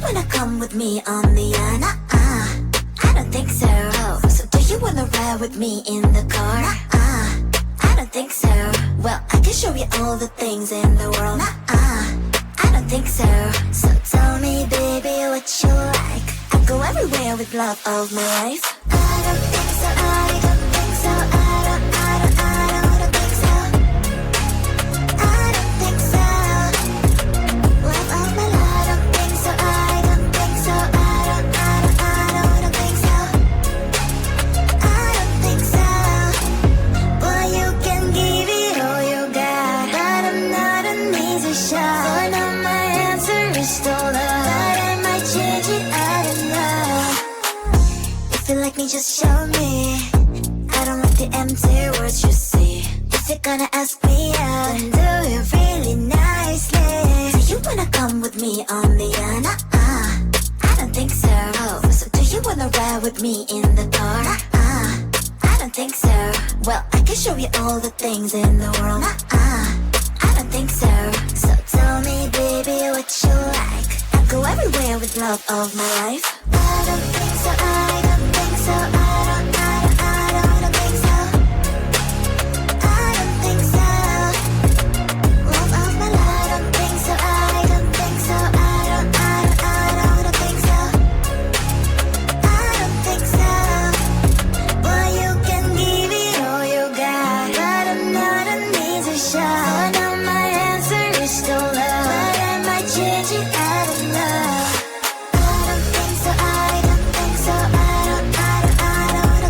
wanna come with me on the I don't think so. So do you wanna ride with me in the car? I don't think so. Well, I can show you all the things in the world. I don't think so. So tell me, baby, what you like. I'll go everywhere with love of my life. I don't think so. I don't think so. I don't think so. I don't think so. Love of my life. I don't think so. I don't think so. I don't think so. I don't think so. Well, you can give it all you got, but I'm not an easy shot. So now my answer is still no, but I might change it. I don't know. If you like me, just show me. I don't like the empty words you see. If you're gonna ask me out, then do it really nicely. Do you wanna come with me on the I don't think so. So do you wanna ride with me in the car? I don't think so. Well, I can show you all the things in the world. I don't think so. So tell me, baby, what you like. I'll go everywhere with love of my life. I don't think so. I don't think so. I don't think so. I don't think so. Love of my life. I don't think so. I don't think so. I don't think so. I don't think so. Well, you can give it all you got, but I'm not an easy shot. So now my answer is still no, but I might change it. I don't know. I don't think so. I don't think so. I don't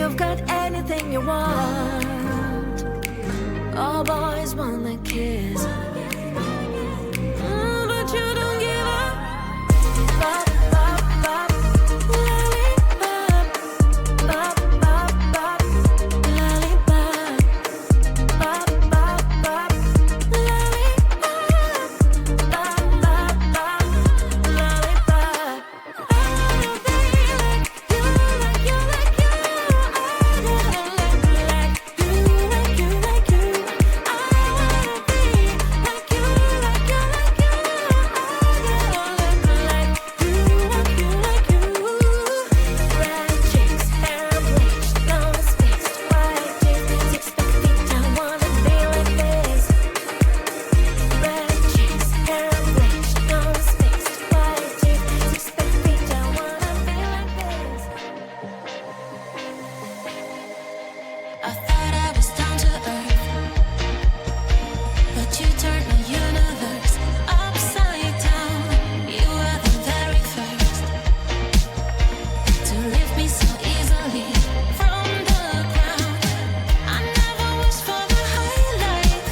you've got anything you want. All boys wanna kiss, but you don't give up. Bop, bop, bop, lollipop. Bop, bop, bop, lollipop. Bop, bop, bop, lollipop. Bop, bop, bop, lollipop. I wanna be like you, like you, like you. I wanna look like you, like you, like you. I wanna be like you, like you, like you. I wanna look like you, like you, like you. Red cheeks, hair bleached, nose fixed, white teeth, 6 feet. I wanna be like this. Red cheeks, hair bleached, nose fixed, white teeth, 6 feet. I wanna be like this. I thought I was down to earth, but you turned my universe upside down. You were the very first to lift me so easily from the ground. I never wished for the highlight,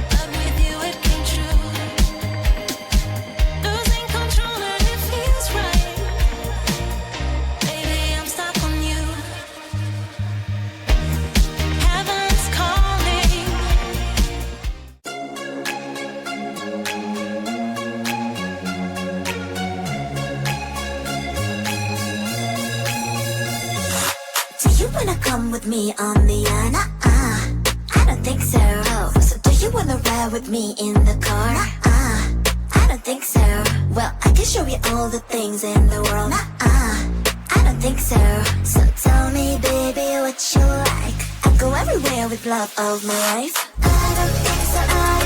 but with you it came true. Losing control and it feels right. Baby, I'm stuck on you. Heaven's calling. Do you wanna come with me on the I don't think so. So do you wanna ride with me in the car? I don't think so. Well, I can show you all the things in the world. I don't think so. So tell me, baby, what you like. I go everywhere with love of my life. I don't think so. I